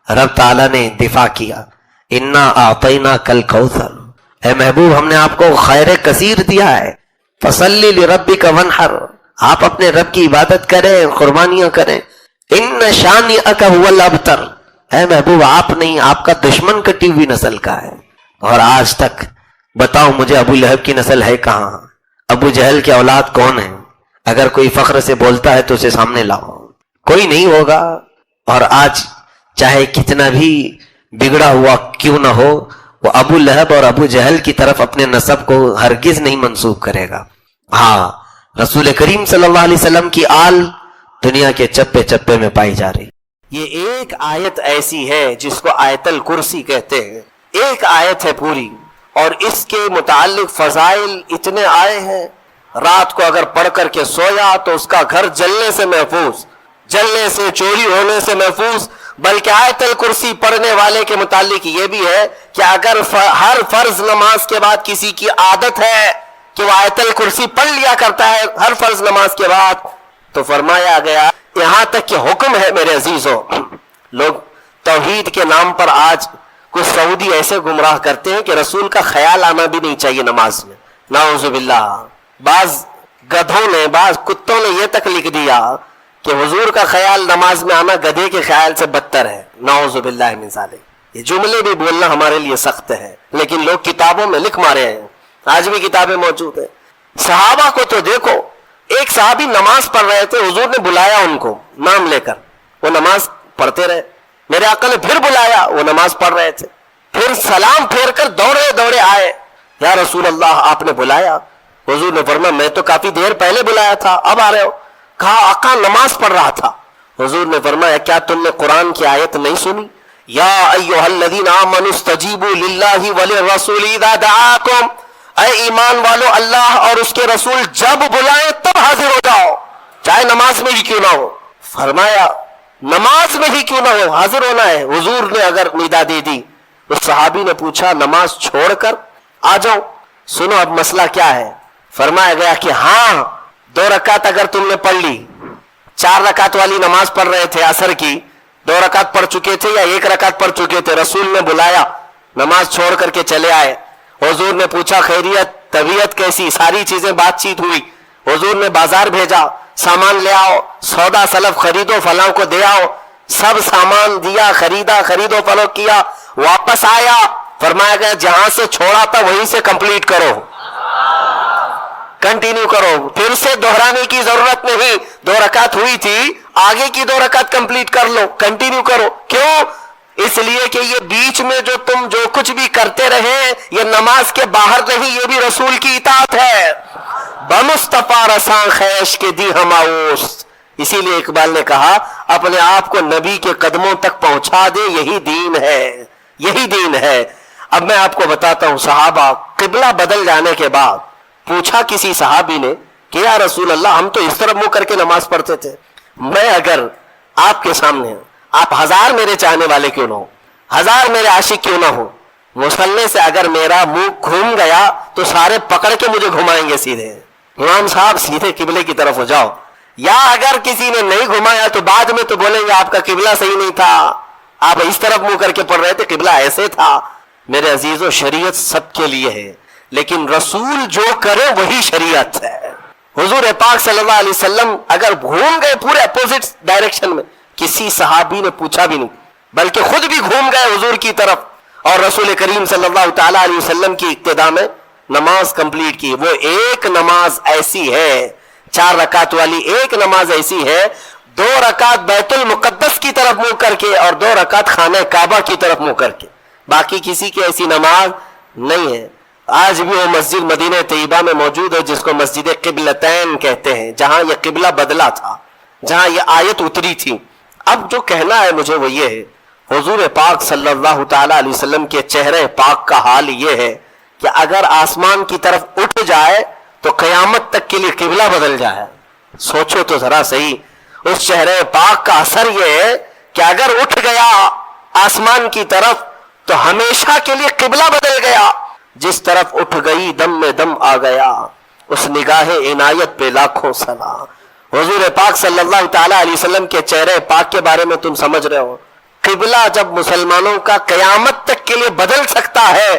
رب تعالیٰ نے دفاع کیا، انا اعطینا کل کوثر، اے محبوب ہم نے آپ کو خیر کثیر دیا ہے، فصلی لربک وانحر، آپ اپنے رب کی عبادت کریں، قربانیاں کریں، ان شانئک هو الابتر، اے محبوب آپ نہیں، آپ کا دشمن کٹی ہوئی نسل کا ہے۔ اور آج تک بتاؤ مجھے ابو لہب کی نسل ہے کہاں؟ ابو جہل کی اولاد کون ہے؟ اگر کوئی فخر سے بولتا ہے تو اسے سامنے لاؤ، کوئی نہیں ہوگا۔ اور آج چاہے کتنا بھی بگڑا ہوا کیوں نہ ہو، وہ ابو لہب اور ابو جہل کی طرف اپنے نسب کو ہرگز نہیں منسوب کرے گا۔ ہاں، رسول کریم صلی اللہ علیہ وسلم کی آل دنیا کے چپے چپے میں پائی جا رہی۔ یہ ایک آیت ایسی ہے جس کو آیت الکرسی کہتے ہیں، ایک آیت ہے پوری، اور اس کے متعلق فضائل اتنے آئے ہیں، رات کو اگر پڑھ کر کے سویا تو اس کا گھر جلنے سے محفوظ، جلنے سے، چوری ہونے سے محفوظ۔ بلکہ آیت الکرسی پڑھنے والے کے متعلق یہ بھی ہے کہ اگر ہر فرض نماز کے بعد کسی کی عادت ہے کہ وہ آیت الکرسی پڑھ لیا کرتا ہے ہر فرض نماز کے بعد، تو فرمایا گیا، یہاں تک کہ حکم ہے میرے عزیزوں، لوگ توحید کے نام پر آج کچھ سعودی ایسے گمراہ کرتے ہیں کہ رسول کا خیال آنا بھی نہیں چاہیے نماز میں، نعوذ باللہ۔ بعض گدھوں نے، بعض کتوں نے یہ تک لکھ دیا کہ حضور کا خیال نماز میں آنا گدھے کے خیال سے بدتر ہے، نعوذ باللہ من ذالک۔ یہ جملے بھی بولنا ہمارے لیے سخت ہے، لیکن لوگ کتابوں میں لکھ مارے ہیں، آج بھی کتابیں موجود ہیں۔ صحابہ کو تو دیکھو، ایک صحابی نماز پڑھ رہے تھے، حضور نے بلایا ان کو نام لے کر، وہ نماز پڑھتے رہے، میرے آقا نے پھر بلایا، وہ نماز پڑھ رہے تھے، پھر سلام پھیر کر دوڑے دوڑے آئے، یا رسول اللہ آپ نے بلایا؟ حضور نے فرمایا میں تو کافی دیر پہلے بلایا تھا، اب آ رہے ہو؟ کہا آقا نماز پڑھ رہا تھا۔ حضور نے فرمایا کیا تم نے قرآن کی آیت نہیں سنی؟ یا ایھا الذین آمنوا استجیبوا للہ وللرسول اذا دعاکم، اے ایمان والو اللہ اور اس کے رسول جب بلائیں تب حاضر ہو جاؤ، چاہے نماز میں ہی کیوں نہ ہو۔ فرمایا نماز میں ہی کیوں نہ ہو، حاضر ہونا ہے۔ حضور نے اگر ندا دے دی، اس صحابی نے پوچھا نماز چھوڑ کر آ جاؤ؟ سنو اب مسئلہ کیا ہے۔ فرمایا گیا کہ ہاں، 2 رکعت اگر تم نے پڑھ لی، 4 رکعت والی نماز پڑھ رہے تھے عصر کی، 2 رکعت پڑھ چکے تھے یا 1 رکعت پڑھ چکے تھے، رسول نے بلایا، نماز چھوڑ کر کے چلے آئے، حضور نے پوچھا خیریت، طبیعت کیسی، ساری چیزیں بات چیت ہوئی، حضور نے بازار بھیجا، سامان لے آؤ، سودا سلف خریدو، فلاں کو دے آؤ، سب سامان دیا، خریدا، خرید و فروخت کیا، واپس آیا، فرمایا گیا جہاں سے چھوڑا تھا وہیں سے کمپلیٹ کرو، کنٹینیو کرو، پھر سے دہرانے کی ضرورت نہیں، 2 رکعت ہوئی تھی، آگے کی 2 رکعت کمپلیٹ کر لو، کنٹینیو کرو۔ کیوں؟ اس لیے کہ یہ بیچ میں تم جو کچھ بھی کرتے رہے یہ نماز کے باہر نہیں، یہ بھی رسول کی اطاعت ہے۔ بمصطفیٰ رساں خیش کے دی ہماؤس، اسی لیے اقبال نے کہا اپنے آپ کو نبی کے قدموں تک پہنچا دے، یہی دین ہے، یہی دین ہے۔ اب میں آپ کو بتاتا ہوں، صحابہ قبلہ بدل جانے کے بعد پوچھا کسی صحابی نے کہ یا رسول اللہ ہم تو اس طرف منہ کر کے نماز پڑھتے تھے، میں اگر آپ کے سامنے ہوں، آپ 1000 میرے چاہنے والے کیوں نہ ہو، 1000 میرے عاشق کیوں نہ ہو، مصلی سے اگر میرا منہ گھوم گیا تو سارے پکڑ کے مجھے گھمائیں گے سیدھے، امام صاحب سیدھے قبلے کی طرف ہو جاؤ، یا اگر کسی نے نہیں گھمایا تو بعد میں تو بولیں گے آپ کا قبلہ صحیح نہیں تھا، آپ اس طرف منہ کر کے پڑھ رہے تھے، قبلہ ایسے تھا۔ میرے عزیزو شریعت سب کے لیے ہے، لیکن رسول جو کرے وہی شریعت ہے۔ حضور پاک صلی اللہ علیہ وسلم اگر گھوم گئے پورے اپوزٹ ڈائریکشن میں، کسی صحابی نے پوچھا بھی نہیں، بلکہ خود بھی گھوم گئے حضور کی طرف، اور رسول کریم صلی اللہ تعالی علیہ وسلم کی اقتداء میں نماز کمپلیٹ کی۔ وہ ایک نماز ایسی ہے، 4 رکعت والی ایک نماز ایسی ہے، 2 رکعت بیت المقدس کی طرف منہ کر کے اور 2 رکعت خانہ کعبہ کی طرف منہ کر کے، باقی کسی کی ایسی نماز نہیں ہے۔ آج بھی وہ مسجد مدینہ طیبہ میں موجود ہے جس کو مسجد قبلتین کہتے ہیں، جہاں یہ قبلہ بدلا تھا، جہاں یہ آیت اتری تھی۔ اب جو کہنا ہے مجھے وہ یہ ہے، حضور پاک صلی اللہ تعالی علیہ وسلم کے چہرے پاک کا حال یہ ہے کہ اگر آسمان کی طرف اٹھ جائے تو قیامت تک کے لیے قبلہ بدل جائے۔ سوچو تو ذرا صحیح، اس چہرے پاک کا اثر یہ ہے کہ اگر اٹھ گیا آسمان کی طرف تو ہمیشہ کے لیے قبلہ بدل گیا، جس طرف اٹھ گئی دم میں دم آ گیا، اس نگاہ عنایت پہ لاکھوں سلام۔ حضور پاک صلی اللہ تعالی علیہ وسلم کے چہرے پاک کے بارے میں تم سمجھ رہے ہو، قبلہ جب مسلمانوں کا قیامت تک کے لیے بدل سکتا ہے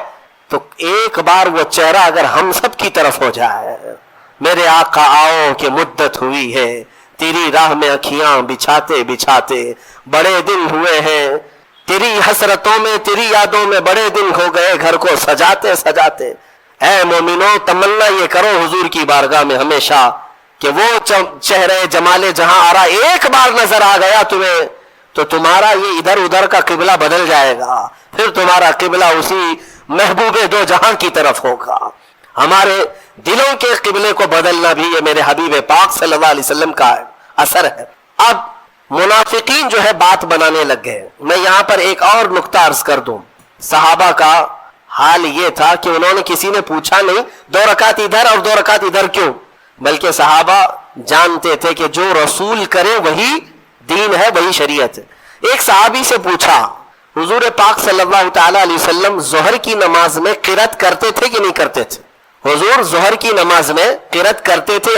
تو ایک بار وہ چہرہ اگر ہم سب کی طرف ہو جائے، میرے آقا آؤ کہ مدت ہوئی ہے تیری راہ میں اکھیاں بچھاتے بچھاتے، بڑے دن ہوئے ہیں تیری حسرتوں میں تیری یادوں میں، بڑے دن ہو گئے گھر کو سجاتے سجاتے۔ اے مومنو، تمنا یہ کرو حضور کی بارگاہ میں ہمیشہ کہ وہ چہرے جمال جہاں آرا ایک بار نظر آ گیا تمہیں تو تمہارا یہ ادھر ادھر کا قبلہ بدل جائے گا، پھر تمہارا قبلہ اسی محبوب دو جہاں کی طرف ہوگا۔ ہمارے دلوں کے قبلے کو بدلنا بھی یہ میرے حبیب پاک صلی اللہ علیہ وسلم کا اثر ہے۔ اب منافقین جو ہے بات بنانے لگ گئے۔ میں یہاں پر ایک اور نقطہ عرض کر دوں، صحابہ کا حال یہ تھا کہ انہوں نے کسی نے پوچھا نہیں 2 رکعت ادھر اور 2 رکعت ادھر کیوں، بلکہ صحابہ جانتے تھے کہ جو رسول کرے وہی دین ہے، وہی شریعت ہے۔ ایک صحابی سے پوچھا حضور پاک صلی اللہ تعالی علیہ وسلم ظہر کی نماز میں قرات کرتے تھے کہ نہیں کرتے تھے؟ حضور ظہر کی نماز میں قرات کرتے تھے؟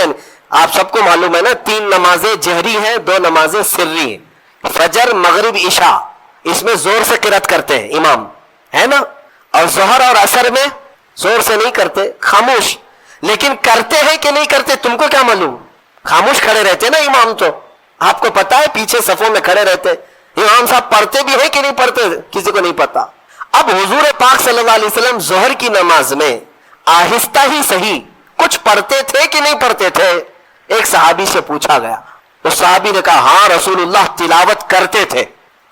آپ سب کو معلوم ہے نا 3 نمازیں جہری ہیں، 2 نمازیں سری ہیں، فجر مغرب عشاء، اس میں زور سے قرات کرتے ہیں امام، ہے نا؟ اور ظہر اور عصر میں زور سے نہیں کرتے، خاموش۔ لیکن کرتے ہیں کہ نہیں کرتے تم کو کیا معلوم؟ خاموش کھڑے رہتے نا امام، تو آپ کو پتا ہے پیچھے صفوں میں کھڑے رہتے امام صاحب پڑھتے بھی ہیں کہ نہیں پڑھتے، کسی کو نہیں پتا۔ اب حضور پاک صلی اللہ علیہ وسلم ظہر کی نماز میں آہستہ ہی صحیح کچھ پڑھتے تھے کہ نہیں پڑھتے تھے؟ ایک صحابی سے پوچھا گیا، اس صحابی نے کہا ہاں رسول اللہ تلاوت کرتے تھے۔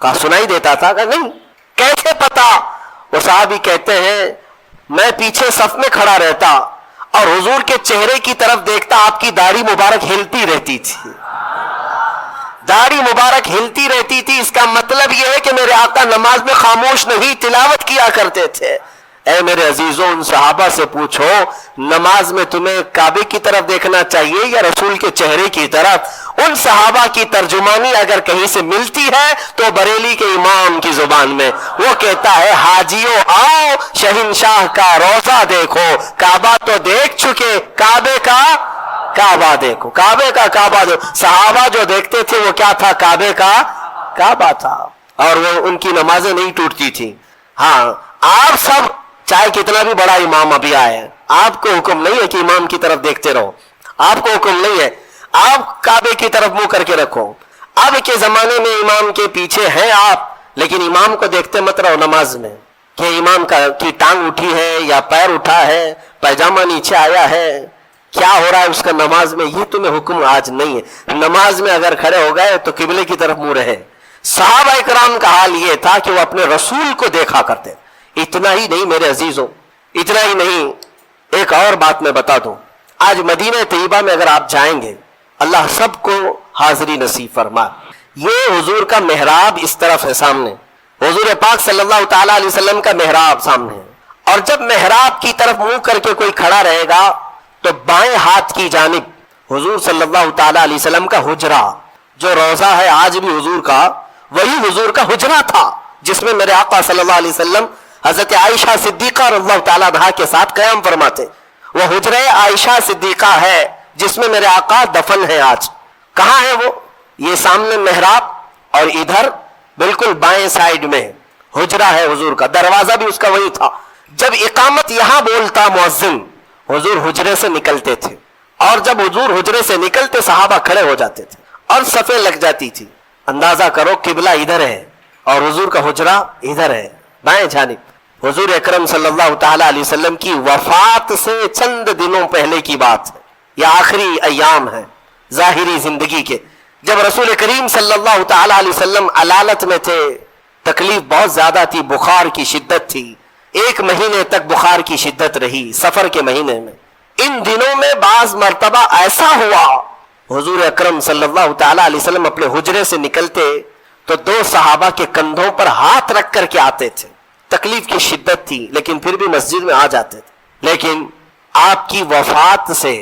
کہا سنائی دیتا تھا؟ کہ نہیں۔ کیسے پتا؟ وہ صحابی کہتے ہیں میں پیچھے صف میں کھڑا رہتا اور حضور کے چہرے کی طرف دیکھتا، آپ کی داڑھی مبارک ہلتی رہتی تھی، داڑھی مبارک ہلتی رہتی تھی۔ اس کا مطلب یہ ہے کہ میرے آقا نماز میں خاموش نہیں تلاوت کیا کرتے تھے۔ اے میرے عزیزوں، ان صحابہ سے پوچھو نماز میں تمہیں کعبے کی طرف دیکھنا چاہیے یا رسول کے چہرے کی طرف؟ ان صحابہ کی ترجمانی اگر کہیں سے ملتی ہے تو بریلی کے امام کی زبان میں وہ کہتا ہے حاجیوں آؤ شہنشاہ کا روضہ دیکھو، کعبہ تو دیکھ چکے، کعبے کا کعبہ دیکھو، کعبے کا کعبہ دیکھو۔ صحابہ جو دیکھتے تھے وہ کیا تھا؟ کعبے کا کعبہ تھا، اور وہ ان کی نمازیں نہیں ٹوٹتی تھی۔ ہاں آپ سب چاہے کتنا بھی بڑا امام ابھی آئے، آپ کو حکم نہیں ہے کہ امام کی طرف دیکھتے رہو، آپ کو حکم نہیں ہے، آپ کعبے کی طرف منہ کر کے رکھو۔ اب کے زمانے میں امام کے پیچھے ہیں آپ، لیکن امام کو دیکھتے مت رہو نماز میں کہ امام کی ٹانگ اٹھی ہے یا پیر اٹھا ہے، پیجامہ نیچے آیا ہے، کیا ہو رہا ہے اس کا نماز میں، یہ تمہیں حکم آج نہیں ہے۔ نماز میں اگر کھڑے ہو گئے تو قبلے کی طرف منہ رہے۔ صحابہ کرام کا حال یہ تھا کہ وہ اپنے رسول کو دیکھا کرتے۔ اتنا ہی نہیں میرے عزیزوں، اتنا ہی نہیں، ایک اور بات میں بتا دوں۔ آج مدینہ طیبہ میں اگر آپ جائیں گے، اللہ سب کو حاضری نصیب فرما، یہ حضور کا محراب اس طرف ہے سامنے، حضور پاک صلی اللہ تعالی علیہ وسلم کا محراب سامنے ہے، اور جب محراب کی طرف منہ کر کے کوئی کھڑا رہے گا تو بائیں ہاتھ کی جانب حضور صلی اللہ تعالی علیہ وسلم کا حجرہ، جو روضہ ہے آج بھی حضور کا، وہی حضور کا حجرہ تھا جس میں میرے آقا صلی اللہ علیہ وسلم حضرت عائشہ صدیقہ رضی اللہ تعالیٰ عنہا کے ساتھ قیام فرماتے۔ وہ حجرہ عائشہ صدیقہ ہے جس میں میرے آقا دفن ہے آج۔ کہاں ہے وہ؟ یہ سامنے محراب اور ادھر بالکل بائیں سائیڈ میں حجرہ ہے حضور کا، دروازہ بھی اس کا وہی تھا۔ جب اقامت یہاں بولتا مؤذن، حضور حجرے سے نکلتے تھے، اور جب حضور حجرے سے نکلتے صحابہ کھڑے ہو جاتے تھے اور صفیں لگ جاتی تھی۔ اندازہ کرو قبلہ ادھر ہے اور حضور کا حجرہ ادھر ہے بائیں جانب۔ حضور اکرم صلی اللہ تعالی علیہ وسلم کی وفات سے چند دنوں پہلے کی بات ہے، یہ آخری ایام ہے ظاہری زندگی کے، جب رسول کریم صلی اللہ تعالی علیہ وسلم علالت میں تھے، تکلیف بہت زیادہ تھی، بخار کی شدت تھی، 1 مہینے تک بخار کی شدت رہی سفر کے مہینے میں۔ ان دنوں میں بعض مرتبہ ایسا ہوا حضور اکرم صلی اللہ تعالی علیہ وسلم اپنے حجرے سے نکلتے تو 2 صحابہ کے کندھوں پر ہاتھ رکھ کر کے آتے تھے، تکلیف کی شدت تھی لیکن پھر بھی مسجد میں آ جاتے تھے۔ لیکن آپ کی وفات سے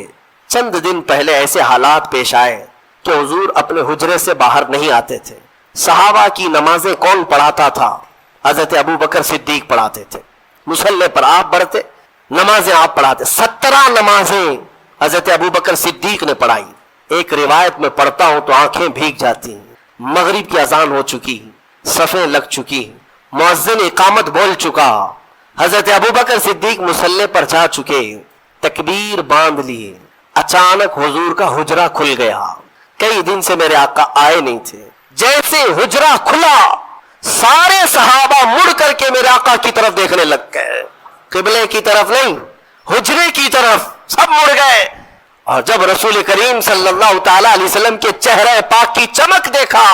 چند دن پہلے ایسے حالات پیش آئے کہ حضور اپنے حجرے سے باہر نہیں آتے تھے۔ صحابہ کی نمازیں کون پڑھاتا تھا؟ حضرت ابو بکر صدیق پڑھاتے تھے، مصلی پر آپ بڑھتے، نمازیں آپ پڑھاتے۔ 17 نمازیں حضرت ابو بکر صدیق نے پڑھائی۔ ایک روایت میں پڑھتا ہوں تو آنکھیں بھیگ جاتی ہیں، مغرب کی اذان ہو چکی، صفیں لگ چکی, مؤذن اقامت بول چکا, حضرت ابوبکر صدیق مصلی پر جا چکے, تکبیر باندھ لیے. اچانک حضور کا حجرہ کھل گیا. کئی دن سے میرے آقا آئے نہیں تھے. جیسے حجرہ کھلا سارے صحابہ مڑ کر کے میرے آقا کی طرف دیکھنے لگ گئے, قبلے کی طرف نہیں, حجرے کی طرف سب مڑ گئے. اور جب رسول کریم صلی اللہ تعالی علیہ وسلم کے چہرے پاک کی چمک دیکھا,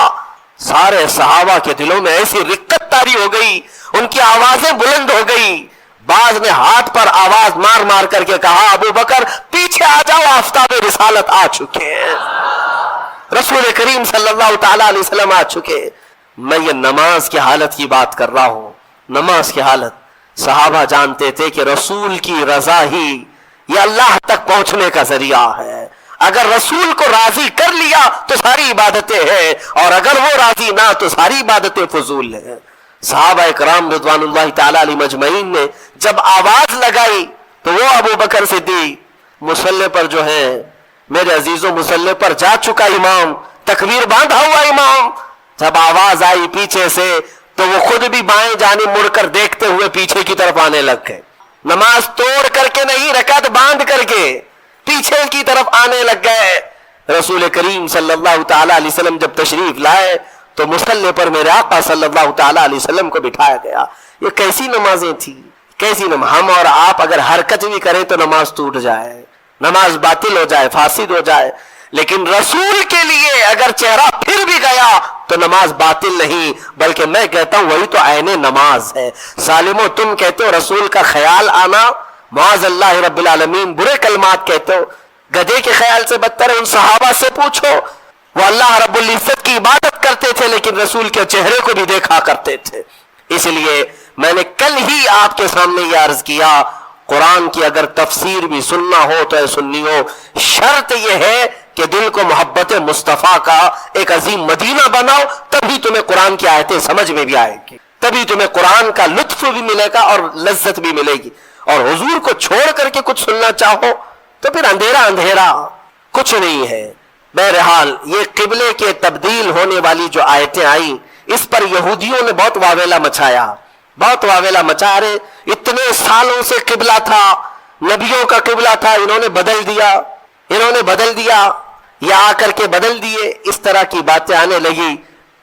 سارے صحابہ کے دلوں میں ایسی رقت طاری ہو گئی, ان کی آوازیں بلند ہو گئی. بعض نے ہاتھ پر آواز مار مار کر کے کہا, ابو بکر پیچھے آ جاؤ, آفتاب رسالت آ چکے ہیں, رسول کریم صلی اللہ تعالی علیہ وسلم آ چکے. میں یہ نماز کی حالت کی بات کر رہا ہوں, نماز کی حالت. صحابہ جانتے تھے کہ رسول کی رضا ہی یہ اللہ تک پہنچنے کا ذریعہ ہے. اگر رسول کو راضی کر لیا تو ساری عبادتیں ہیں, اور اگر وہ راضی نہ تو ساری عبادتیں فضول ہیں. صحابہ اکرام رضوان اللہ تعالی علیہ مجمعین نے جب آواز لگائی تو وہ ابو بکر صدیق مصلی پر جو ہے, میرے عزیزوں مصلی پر جا چکا امام, تکبیر باندھا ہوا امام, جب آواز آئی پیچھے سے تو وہ خود بھی بائیں جانب مڑ کر دیکھتے ہوئے پیچھے کی طرف آنے لگ گئے. نماز توڑ کر کے نہیں, رکعت باندھ کر کے پیچھے کی طرف آنے لگ گئے. رسول کریم صلی اللہ تعالی علیہ وسلم جب تشریف لائے تو مصلی پر میرے آقا صلی اللہ تعالی علیہ وسلم کو بٹھایا گیا. یہ کیسی نمازیں تھی, کیسی نماز. ہم اور آپ اگر حرکت بھی کریں تو نماز ٹوٹ جائے, نماز باطل ہو جائے, فاسد ہو جائے, لیکن رسول کے لیے اگر چہرہ پھر بھی گیا تو نماز باطل نہیں, بلکہ میں کہتا ہوں وہی تو عین نماز ہے. ظالمو, تم کہتے ہو رسول کا خیال آنا, معاذ اللہ رب العالمین برے کلمات کہتے ہو, گدھے کے خیال سے بدتر ہے. ان صحابہ سے پوچھو, وہ اللہ رب العزت کی عبادت کرتے تھے لیکن رسول کے چہرے کو بھی دیکھا کرتے تھے. اس لیے میں نے کل ہی آپ کے سامنے یہ عرض کیا, قرآن کی اگر تفسیر بھی سننا ہو تو اے سنیو, شرط یہ ہے کہ دل کو محبت مصطفیٰ کا ایک عظیم مدینہ بناؤ, تبھی تمہیں قرآن کی آیتیں سمجھ میں بھی آئے گی, تبھی تمہیں قرآن کا لطف بھی ملے گا اور لذت بھی ملے گی. اور حضور کو چھوڑ کر کے کچھ سننا چاہو تو پھر اندھیرا اندھیرا, کچھ نہیں ہے. بہرحال یہ قبلے کے تبدیل ہونے والی جو آیتیں آئیں, اس پر یہودیوں نے بہت واویلا مچایا, بہت واویلا مچا رہے. اتنے سالوں سے قبلہ تھا, نبیوں کا قبلہ تھا, انہوں نے بدل دیا, انہوں نے بدل دیا, یا آ کر کے بدل دیے, اس طرح کی باتیں آنے لگی.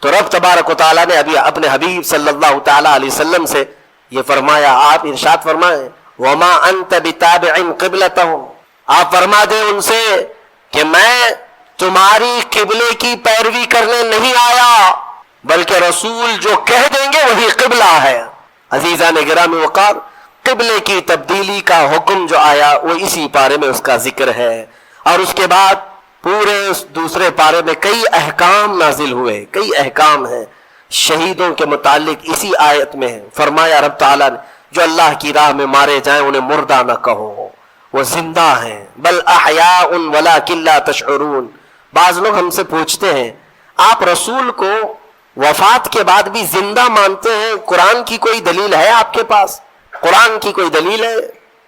تو رب تبارک و تعالیٰ نے ابھی اپنے حبیب صلی اللہ تعالی علیہ وسلم سے یہ فرمایا, آپ ارشاد فرمائیں, وما انت بتابع قبلتهم, آپ فرما دیں ان سے کہ میں تمہاری قبلے کی پیروی کرنے نہیں آیا, بلکہ رسول جو کہہ دیں گے وہی قبلہ ہے. عزیزان گرامی وقار, قبلے کی تبدیلی کا حکم جو آیا وہ اسی پارے میں اس کا ذکر ہے. اور اس کے بعد پورے دوسرے پارے میں کئی احکام نازل ہوئے, کئی احکام ہیں شہیدوں کے متعلق اسی آیت میں ہے. فرمایا رب تعالیٰ نے, جو اللہ کی راہ میں مارے جائیں انہیں مردہ نہ کہو, وہ زندہ ہیں, بل احیاء ولکن لا تشعرون. بعض لوگ ہم سے پوچھتے ہیں, آپ رسول کو وفات کے بعد بھی زندہ مانتے ہیں, قرآن کی کوئی دلیل ہے آپ کے پاس؟ قرآن کی کوئی دلیل ہے,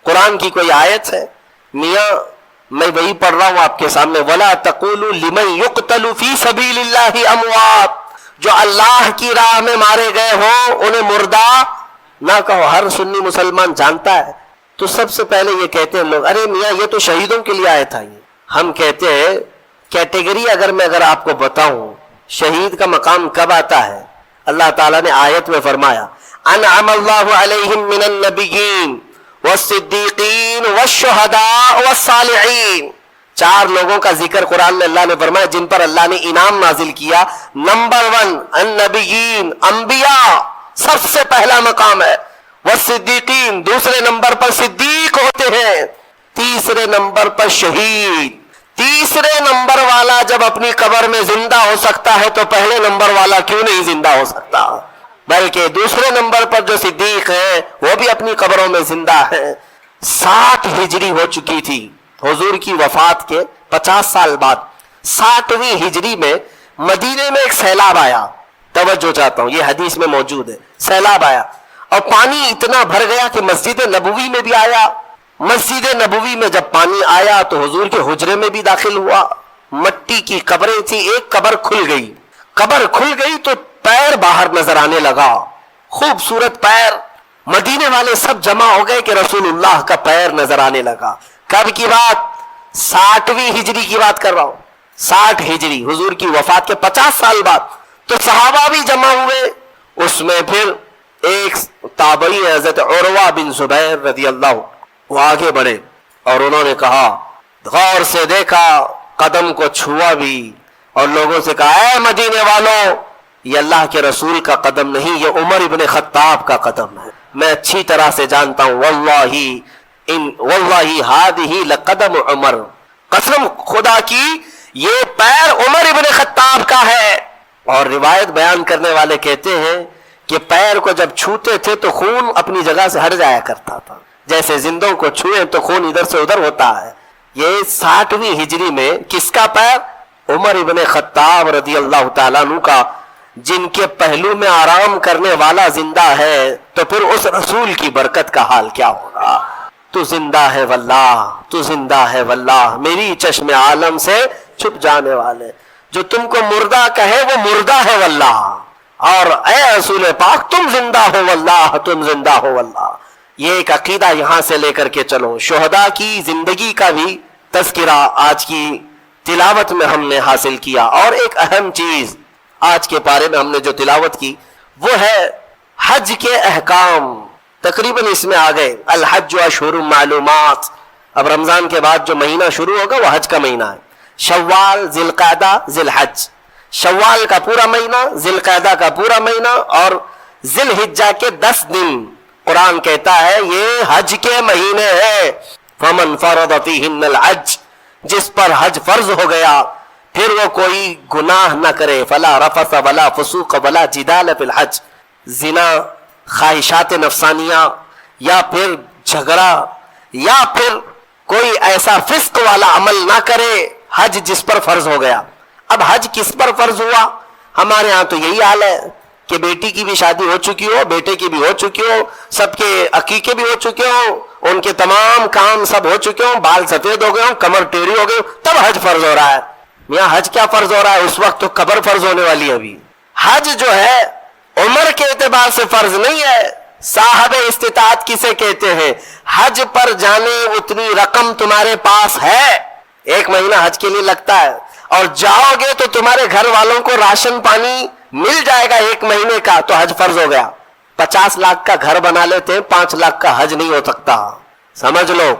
قرآن کی کوئی آیت ہے؟ میاں میں وہی پڑھ رہا ہوں آپ کے سامنے, ولا تقولوا لمن يقتل في سبيل الله اموات, جو اللہ کی راہ میں مارے گئے ہوں انہیں مردہ نہ کہو. ہر سنی مسلمان جانتا ہے. تو سب سے پہلے یہ کہتے ہیں لوگ, ارے میاں یہ تو شہیدوں کے لیے آیا تھا. یہ ہم کہتے ہیں کیٹیگری اگر آپ کو بتاؤں شہید کا مقام کب آتا ہے, اللہ تعالیٰ نے آیت میں فرمایا, انعم اللہ علیہم من النبیین والصدیقین والشہداء والصالحین. 4 لوگوں کا ذکر قرآن میں اللہ نے فرمایا جن پر اللہ نے انعام نازل کیا. نمبر 1 النبیین, انبیاء سب سے پہلا مقام ہے. والصدیقین, دوسرے نمبر پر صدیق ہوتے ہیں. تیسرے نمبر پر شہید. تیسرے نمبر والا جب اپنی قبر میں زندہ ہو سکتا ہے تو پہلے نمبر والا کیوں نہیں زندہ ہو سکتا؟ بلکہ دوسرے نمبر پر جو صدیق ہیں وہ بھی اپنی قبروں میں زندہ ہیں. 60 ہجری ہو چکی تھی حضور کی وفات کے 50 سال بعد. 60ویں ہجری میں مدینے میں ایک سیلاب آیا. توجہ چاہتا ہوں, یہ حدیث میں موجود ہے. سیلاب آیا اور پانی اتنا بھر گیا کہ مسجد نبوی میں بھی آیا. مسجد نبوی میں جب پانی آیا تو حضور کے حجرے میں بھی داخل ہوا. مٹی کی قبریں تھی, ایک قبر کھل گئی. قبر کھل گئی تو پیر باہر نظر آنے لگا، خوبصورت پیر. مدینے والے سب جمع ہو گئے کہ رسول اللہ کا پیر نظر آنے لگا. کب کی بات؟ 60ویں ہجری کی بات کر رہا ہوں. 60 ہجری، حضور کی وفات کے 50 سال بعد. تو صحابہ بھی جمع ہوئے. اس میں پھر ایک تابعی حضرت عروہ بن زبیر رضی اللہ، وہ آگے بڑھے اور انہوں نے کہا، غور سے دیکھا، قدم کو چھوا بھی اور لوگوں سے کہا، اے مدینے والوں، یہ اللہ کے رسول کا قدم نہیں، یہ عمر ابن خطاب کا قدم ہے. میں اچھی طرح سے جانتا ہوں، واللہ ہذہ لقدم عمر، قسم خدا کی یہ پیر عمر ابن خطاب کا ہے. اور روایت بیان کرنے والے کہتے ہیں کہ پیر کو جب چھوتے تھے تو خون اپنی جگہ سے ہٹ جایا کرتا تھا، جیسے زندوں کو چھوئیں تو خون ادھر سے ادھر ہوتا ہے. یہ 60ویں ہجری میں کس کا پیر؟ عمر ابن خطاب رضی اللہ تعالیٰ عنہ کا، جن کے پہلو میں آرام کرنے والا زندہ ہے. تو پھر اس رسول کی برکت کا حال کیا ہوگا؟ تو زندہ ہے واللہ، تو زندہ ہے واللہ، میری چشم عالم سے چھپ جانے والے. جو تم کو مردہ کہے وہ مردہ ہے واللہ، اور اے رسول پاک تم زندہ ہو واللہ، تم زندہ ہو واللہ. یہ ایک عقیدہ یہاں سے لے کر کے چلو. شہداء کی زندگی کا بھی تذکرہ آج کی تلاوت میں ہم نے حاصل کیا. اور ایک اہم چیز آج کے پارے میں ہم نے جو تلاوت کی وہ ہے حج کے احکام. تقریباً اس میں آ گئے الحج اشہر معلومات. اب رمضان کے بعد جو مہینہ شروع ہوگا وہ حج کا مہینہ ہے. شوال، ذی القعدہ، ذی الحج. شوال کا پورا مہینہ، ذی القعدہ کا پورا مہینہ اور ذی الحجہ کے 10 دن. قرآن کہتا ہے یہ حج کے مہینے ہیں. فمن فرض فیہن الحج، جس پر حج فرض ہو گیا پھر وہ کوئی گناہ نہ کرے. فلا رفث ولا فسوق ولا جدال فی الحج. زنا، خواہشات نفسانیہ، یا پھر جھگڑا، یا پھر کوئی ایسا فسق والا عمل نہ کرے حج جس پر فرض ہو گیا. اب حج کس پر فرض ہوا؟ ہمارے ہاں تو یہی حال ہے کہ بیٹی کی بھی شادی ہو چکی ہو، بیٹے کی بھی ہو چکی ہو، سب کے عقیقے بھی ہو چکے ہوں، ان کے تمام کام سب ہو چکے ہوں، بال سفید ہو گئے ہوں، کمر ٹیڑھی ہو گئی ہوں، تب حج فرض ہو رہا ہے. میاں حج کیا فرض ہو رہا ہے؟ اس وقت تو قبر فرض ہونے والی ہے. ابھی حج جو ہے عمر کے اعتبار سے فرض نہیں ہے. صاحب استطاعت کسے کہتے ہیں؟ حج پر جانے اتنی رقم تمہارے پاس ہے، 1 مہینہ حج کے لیے لگتا ہے، اور جاؤ گے تو تمہارے گھر والوں کو راشن پانی مل جائے گا 1 مہینے کا، تو حج فرض ہو گیا. 50 لاکھ کا گھر بنا لیتے ہیں، 5 لاکھ کا حج نہیں ہو سکتا. سمجھ لو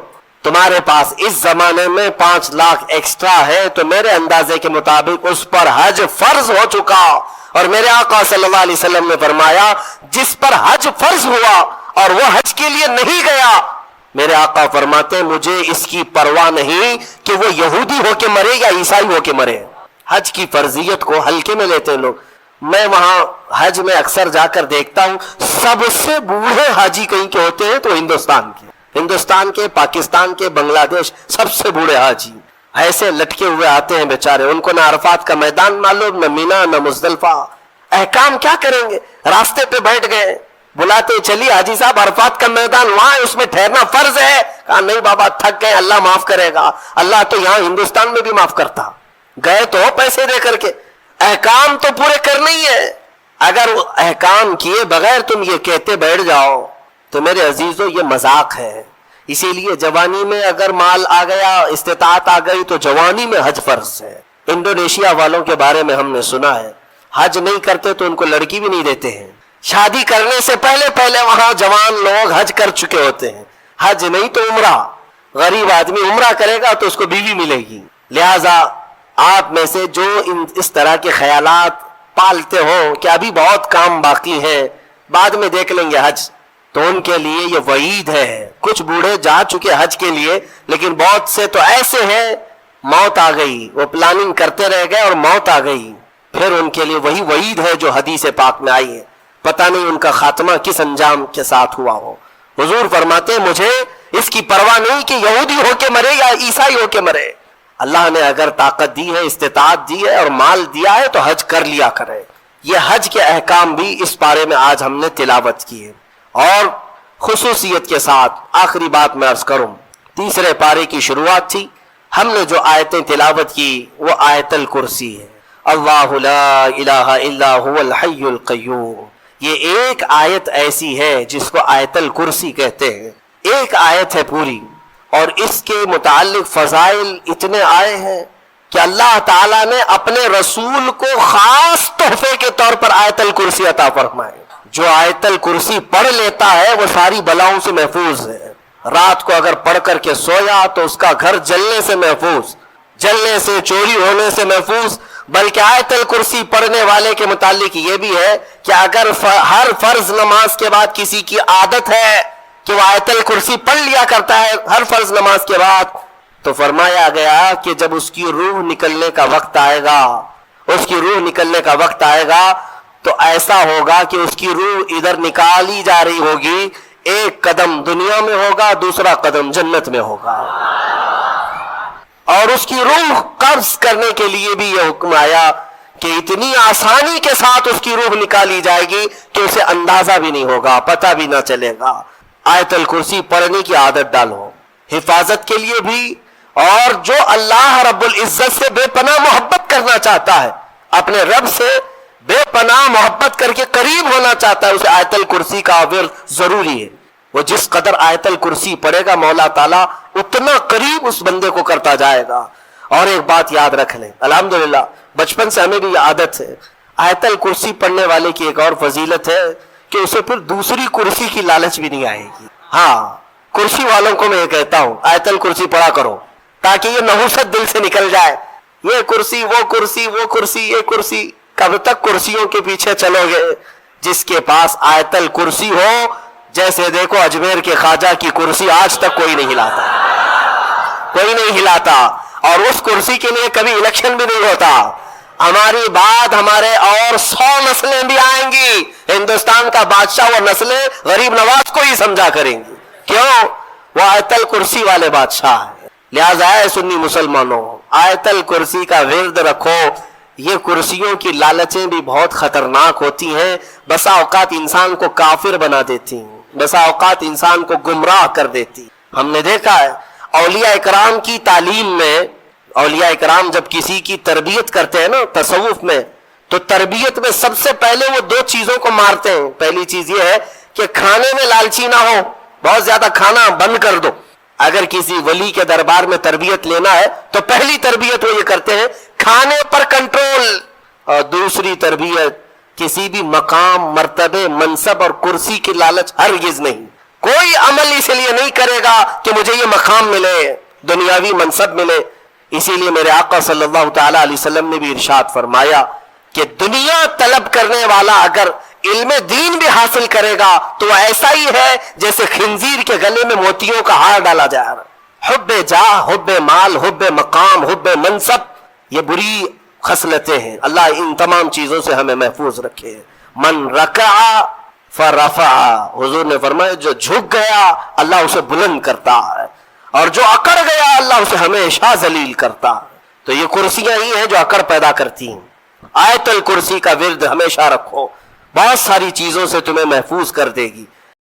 تمہارے پاس اس زمانے میں 5 لاکھ ایکسٹرا ہے تو میرے اندازے کے مطابق اس پر حج فرض ہو چکا. اور میرے آقا صلی اللہ علیہ وسلم نے فرمایا جس پر حج فرض ہوا اور وہ حج کے لیے نہیں گیا، میرے آقا فرماتے ہیں مجھے اس کی پرواہ نہیں کہ وہ یہودی ہو کے مرے یا عیسائی ہو کے مرے. حج کی فرضیت کو ہلکے میں لیتے ہیں لوگ. میں وہاں حج میں اکثر جا کر دیکھتا ہوں سب سے بوڑھے حاجی کہیں کے ہوتے ہیں تو ہندوستان کے، پاکستان کے، بنگلہ دیش، سب سے بوڑھے حاجی ایسے لٹکے ہوئے آتے ہیں بیچارے. ان کو نہ عرفات کا میدان معلوم، نہ مینا، نہ مزدلفہ. احکام کیا کریں گے؟ راستے پہ بیٹھ گئے، بلاتے چلیے حاجی صاحب عرفات کا میدان وہاں ہے، اس میں ٹھہرنا فرض ہے. کہا نہیں بابا تھک گئے، اللہ معاف کرے گا. اللہ تو یہاں ہندوستان میں بھی معاف کرتا. گئے تو پیسے دے کر کے. احکام تو پورے کرنے ہی ہے. اگر احکام کیے بغیر تم یہ کہتے بیٹھ جاؤ تو میرے عزیزو یہ مذاق ہے. اسی لیے جوانی میں اگر مال آ گیا، استطاعت آ گئی تو جوانی میں حج فرض ہے. انڈونیشیا والوں کے بارے میں ہم نے سنا ہے حج نہیں کرتے تو ان کو لڑکی بھی نہیں دیتے ہیں. شادی کرنے سے پہلے وہاں جوان لوگ حج کر چکے ہوتے ہیں. حج نہیں تو عمرہ. غریب آدمی عمرہ کرے گا تو اس کو بیوی ملے گی. لہذا آپ میں سے جو اس طرح کے خیالات پالتے ہو کہ ابھی بہت کام باقی ہے، بعد میں دیکھ لیں گے حج، تو ان کے لیے یہ وعید ہے. کچھ بوڑھے جا چکے حج کے لیے، لیکن بہت سے تو ایسے ہیں موت آ گئی، وہ پلاننگ کرتے رہ گئے اور موت آ گئی. پھر ان کے لیے وہی وعید ہے جو حدیث پاک میں آئی ہے. پتہ نہیں ان کا خاتمہ کس انجام کے ساتھ ہوا ہو. حضور فرماتے ہیں مجھے اس کی پرواہ نہیں کہ یہودی ہو کے مرے یا عیسائی ہو کے مرے. اللہ نے اگر طاقت دی ہے، استطاعت دی ہے اور مال دیا ہے تو حج کر لیا کرے. یہ حج کے احکام بھی اس پارے میں آج ہم نے تلاوت کی ہے. اور خصوصیت کے ساتھ آخری بات میں عرض کروں، تیسرے پارے کی شروعات تھی. ہم نے جو آیتیں تلاوت کی وہ آیت الکرسی ہے. اللہ لا الہ الا هو الحی القیوم. یہ ایک آیت ایسی ہے جس کو آیت الکرسی کہتے ہیں. ایک آیت ہے پوری، اور اس کے متعلق فضائل اتنے آئے ہیں کہ اللہ تعالیٰ نے اپنے رسول کو خاص تحفے کے طور پر آیت الکرسی عطا فرمائے. جو آیت الکرسی پڑھ لیتا ہے وہ ساری بلاؤں سے محفوظ ہے. رات کو اگر پڑھ کر کے سویا تو اس کا گھر جلنے سے محفوظ، جلنے سے، چوری ہونے سے محفوظ. بلکہ آیت الکرسی پڑھنے والے کے متعلق یہ بھی ہے کہ اگر ہر فرض نماز کے بعد کسی کی عادت ہے کہ وہ آیت الکرسی پڑھ لیا کرتا ہے ہر فرض نماز کے بعد، تو فرمایا گیا کہ جب اس کی روح نکلنے کا وقت آئے گا، اس کی روح نکلنے کا وقت آئے گا تو ایسا ہوگا کہ اس کی روح ادھر نکالی جا رہی ہوگی، ایک قدم دنیا میں ہوگا، دوسرا قدم جنت میں ہوگا. اور اس کی روح قبض کرنے کے لیے بھی یہ حکم آیا کہ اتنی آسانی کے ساتھ اس کی روح نکالی جائے گی کہ اسے اندازہ بھی نہیں ہوگا، پتہ بھی نہ چلے گا. آیت الکرسی پڑھنے کی عادت ڈالو، حفاظت کے لیے بھی، اور جو اللہ رب العزت سے بے پناہ محبت کرنا چاہتا ہے، اپنے رب سے بے پناہ محبت کر کے قریب ہونا چاہتا ہے، اسے آیت الکرسی کا ورد ضروری ہے. وہ جس قدر آیت الکرسی پڑھے گا مولا تعالیٰ اتنا قریب اس بندے کو کرتا جائے گا. اور ایک بات یاد رکھ لیں، الحمدللہ بچپن سے ہمیں بھی عادت ہے، آیت الکرسی پڑھنے والے کی ایک اور فضیلت ہے کہ اسے پھر دوسری کرسی کی لالچ بھی نہیں آئے گی. ہاں، کرسی والوں کو میں یہ کہتا ہوں آیت الکرسی پڑھا کرو تاکہ یہ نحوست دل سے نکل جائے. یہ کرسی، وہ کرسی، وہ کرسی، یہ کرسی، کب تک کرسیوں کے پیچھے چلو گے؟ جس کے پاس آیت الکرسی ہو، جیسے دیکھو اجمیر کے خواجہ کی کرسی آج تک کوئی نہیں ہلاتا، کوئی نہیں ہلاتا، اور اس کرسی کے لیے کبھی الیکشن بھی نہیں ہوتا. ہماری بات ہمارے اور 100 نسلیں بھی آئیں گی، ہندوستان کا بادشاہ وہ نسلیں غریب نواز کو ہی سمجھا کریں گی. کیوں؟ وہ آیت الکرسی والے بادشاہ ہیں. لہذا ہے سنی مسلمانوں، آیت الکرسی کا ورد رکھو. یہ کرسیوں کی لالچیں بھی بہت خطرناک ہوتی ہیں، بسا اوقات انسان کو کافر بنا دیتی ہیں، بسا اوقات انسان کو گمراہ کر دیتی. ہم نے دیکھا ہے اولیاء اکرام کی تعلیم میں، اولیاء اکرام جب کسی کی تربیت کرتے ہیں نا تصوف میں، تو تربیت میں سب سے پہلے وہ 2 چیزوں کو مارتے ہیں. پہلی چیز یہ ہے کہ کھانے میں لالچی نہ ہو، بہت زیادہ کھانا بند کر دو. اگر کسی ولی کے دربار میں تربیت لینا ہے تو پہلی تربیت وہ یہ کرتے ہیں کھانے پر کنٹرول. اور دوسری تربیت کسی بھی مقام، مرتبے، منصب اور کرسی کی لالچ ہرگز نہیں. کوئی عمل اس لیے نہیں کرے گا کہ مجھے یہ مقام ملے، دنیاوی منصب ملے. اسی لیے میرے آقا صلی اللہ تعالی علیہ وسلم نے بھی ارشاد فرمایا کہ دنیا طلب کرنے والا اگر علم دین بھی حاصل کرے گا تو وہ ایسا ہی ہے جیسے خنزیر کے گلے میں موتیوں کا ہار ڈالا جا رہا. حب جاہ، حب مال، حب مقام، حب منصب، یہ بری خصلتیں ہیں. اللہ ان تمام چیزوں سے ہمیں محفوظ رکھے. من رکع فرفع، حضور نے فرمایا جو جھک گیا اللہ اسے بلند کرتا ہے، اور جو اکڑ گیا اللہ اسے ہمیشہ ذلیل کرتا. تو یہ کرسیاں ہی ہیں جو اکڑ پیدا کرتی ہیں. آیت الکرسی کا ورد ہمیشہ رکھو، بہت ساری چیزوں سے تمہیں محفوظ کر دے گی.